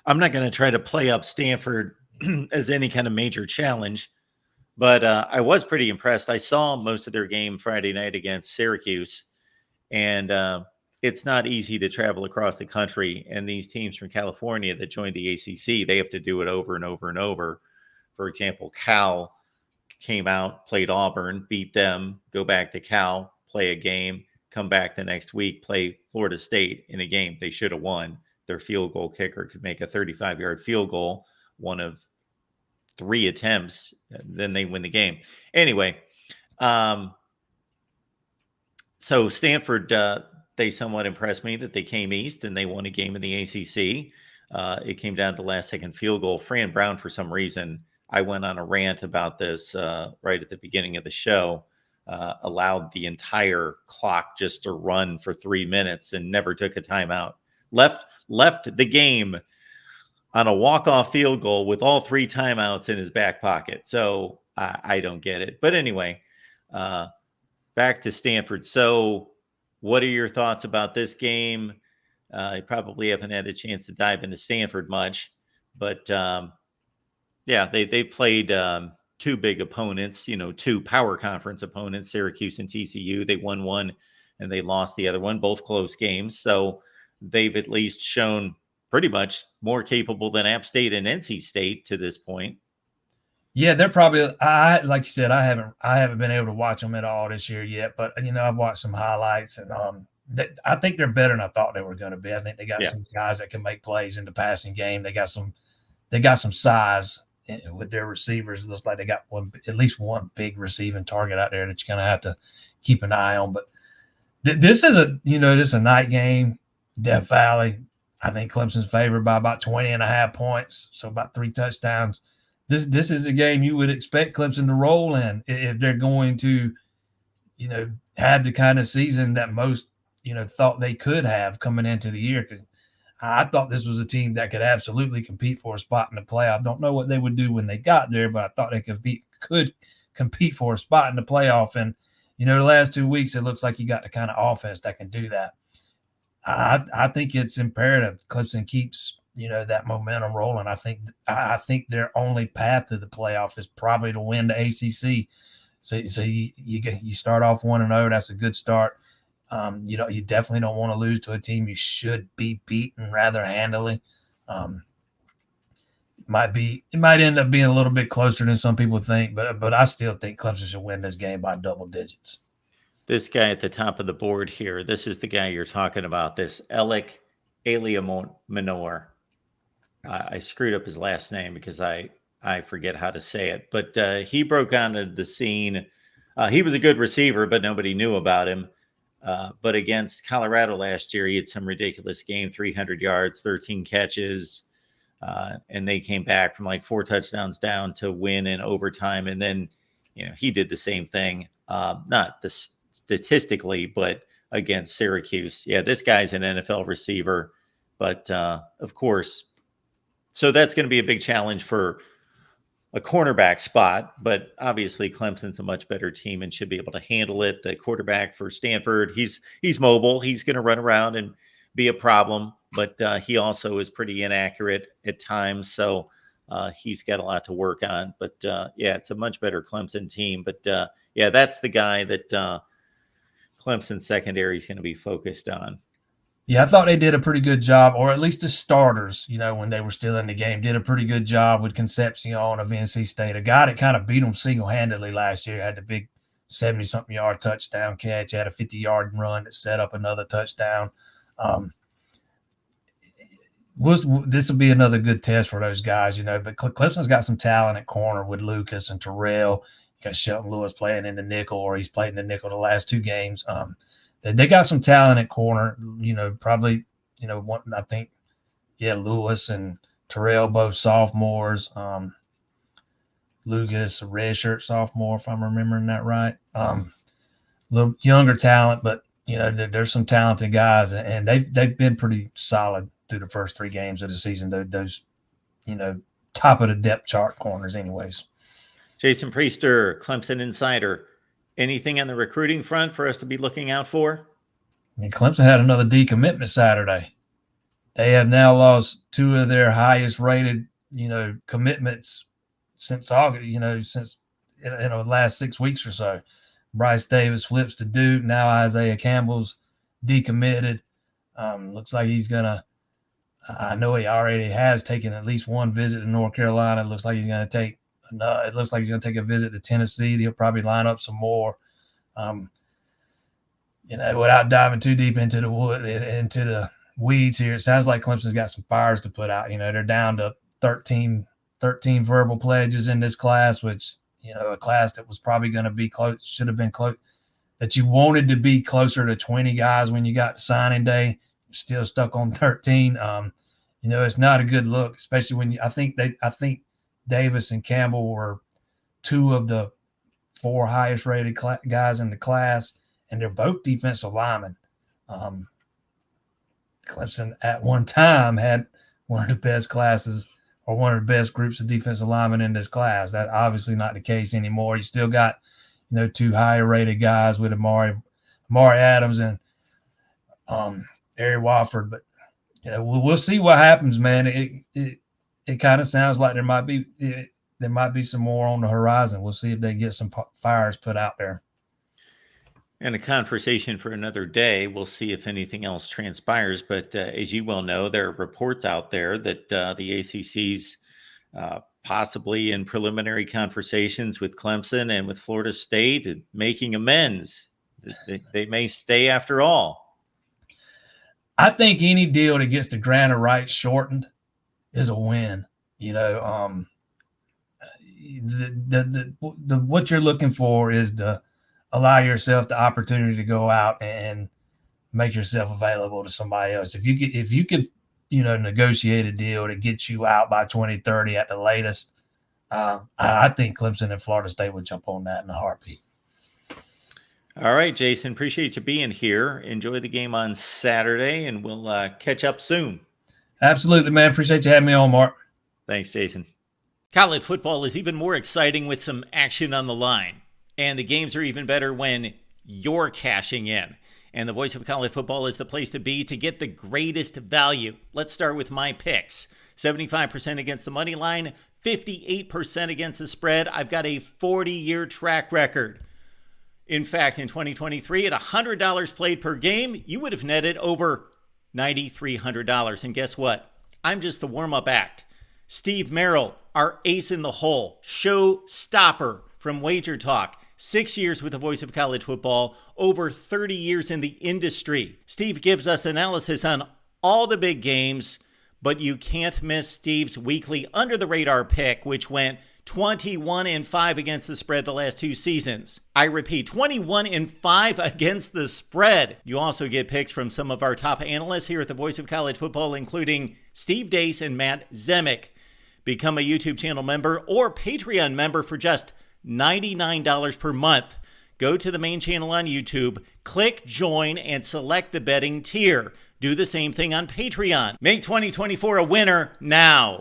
I'm not going to try to play up Stanford as any kind of major challenge, but I was pretty impressed. I saw most of their game Friday night against Syracuse, and it's not easy to travel across the country. And these teams from California that joined the ACC, they have to do it over and over and over. For example, Cal came out, played Auburn, beat them, go back to Cal, play a game, come back the next week, play Florida State in a game they should have won. Their field goal kicker could make a 35-yard field goal, one of 3 attempts, then they win the game. Anyway, so Stanford, they somewhat impressed me that they came east and they won a game in the ACC. It came down to last-second field goal. Fran Brown, for some reason, I went on a rant about this right at the beginning of the show, allowed the entire clock just to run for 3 minutes and never took a timeout. Left the game on a walk-off field goal with all 3 timeouts in his back pocket. So I don't get it. But anyway, back to Stanford. So what are your thoughts about this game? You probably haven't had a chance to dive into Stanford much, but yeah, they played 2 big opponents, 2 power conference opponents, Syracuse and TCU. They won one and they lost the other one, both close games. So they've at least shown pretty much more capable than App State and NC State to this point. Yeah, they're probably. Like you said, I haven't been able to watch them at all this year yet. But I've watched some highlights, and I think they're better than I thought they were going to be. I think they got some guys that can make plays in the passing game. They got some size with their receivers. It looks like they got at least one big receiving target out there that you're going to have to keep an eye on. But this is a night game. Death Valley. I think Clemson's favored by about 20.5 points, so about 3 touchdowns. This is a game you would expect Clemson to roll in if they're going to, have the kind of season that most, thought they could have coming into the year. Because I thought this was a team that could absolutely compete for a spot in the playoff. Don't know what they would do when they got there, but I thought they could compete for a spot in the playoff. And, the last 2 weeks, it looks like you got the kind of offense that can do that. I think it's imperative Clemson keeps, that momentum rolling. I think their only path to the playoff is probably to win the ACC. So you start off 1-0. That's a good start. You definitely don't want to lose to a team you should be beaten rather handily. It might end up being a little bit closer than some people think, but I still think Clemson should win this game by double digits. This guy at the top of the board here, this is the guy you're talking about, this Alec Aliaminor. I screwed up his last name because I forget how to say it, but he broke onto the scene. He was a good receiver, but nobody knew about him. But against Colorado last year, he had some ridiculous game, 300 yards, 13 catches, and they came back from like 4 touchdowns down to win in overtime. And then, he did the same thing, not statistically, but against Syracuse. Yeah, this guy's an NFL receiver, but of course, so that's going to be a big challenge for a cornerback spot, but obviously Clemson's a much better team and should be able to handle it. The quarterback for Stanford, he's mobile. He's going to run around and be a problem, but he also is pretty inaccurate at times. So he's got a lot to work on, but yeah, it's a much better Clemson team. But yeah, that's the guy that Clemson secondary is going to be focused on. Yeah, I thought they did a pretty good job, or at least the starters, when they were still in the game, did a pretty good job with Concepcion of NC State. A guy that kind of beat them single-handedly last year, had the big 70-something yard touchdown catch, had a 50-yard run that set up another touchdown. This will be another good test for those guys, but Clemson's got some talent at corner with Lucas and Terrell. You got Shelton Lewis playing in the nickel, or he's played in the nickel the last 2 games. They got some talent at corner, probably, I think, Lewis and Terrell, both sophomores. Lucas, a redshirt sophomore, if I'm remembering that right. A little younger talent, but, there's some talented guys, and they've been pretty solid through the first 3 games of the season, those, top of the depth chart corners anyways. Jason Priester, Clemson Insider. Anything on the recruiting front for us to be looking out for? I mean, Clemson had another decommitment Saturday. They have now lost two of their highest rated, commitments since August, since the last 6 weeks or so. Bryce Davis flips to Duke. Now Isaiah Campbell's decommitted. Looks like he's going to, I know he already has taken at least one visit to North Carolina. It looks like he's going to take a visit to Tennessee. He'll probably line up some more. Without diving too deep into the weeds here, it sounds like Clemson's got some fires to put out. They're down to 13 verbal pledges in this class, which, a class that was probably going to be close, should have been close, that you wanted to be closer to 20 guys when you got signing day. You're still stuck on 13. It's not a good look, especially when I think Davis and Campbell were two of the four highest rated guys in the class, and they're both defensive linemen. Clemson at one time had one of the best classes, or one of the best groups of defensive linemen in this class. That's obviously not the case anymore. You still got, two higher rated guys with Amari Adams and Ari Wofford, but we'll see what happens, man. It kind of sounds like there might be some more on the horizon. We'll see if they get some fires put out there. And a conversation for another day. We'll see if anything else transpires. But as you well know, there are reports out there that the ACC's possibly in preliminary conversations with Clemson and with Florida State and making amends. They may stay after all. I think any deal that gets the grant of rights shortened is a win. What you're looking for is to allow yourself the opportunity to go out and make yourself available to somebody else. If you could negotiate a deal to get you out by 2030 at the latest, I think Clemson and Florida State would jump on that in a heartbeat. All right, Jason, appreciate you being here. Enjoy the game on Saturday, and we'll catch up soon. Absolutely, man. Appreciate you having me on, Mark. Thanks, Jason. College football is even more exciting with some action on the line. And the games are even better when you're cashing in. And the Voice of College Football is the place to be to get the greatest value. Let's start with my picks. 75% against the money line, 58% against the spread. I've got a 40-year track record. In fact, in 2023, at $100 played per game, you would have netted over $9,300. And guess what? I'm just the warm-up act. Steve Merrill, our ace in the hole, show stopper from Wager Talk. 6 years with the Voice of College Football, over 30 years in the industry. Steve gives us analysis on all the big games, but you can't miss Steve's weekly under-the-radar pick, which went 21-5 against the spread the last two seasons. I repeat, 21-5 against the spread. You also get picks from some of our top analysts here at the Voice of College Football, including Steve Dace and Matt Zemek. Become a YouTube channel member or Patreon member for just $99 per month. Go to the main channel on YouTube, click join, and select the betting tier. Do the same thing on Patreon. Make 2024 a winner now.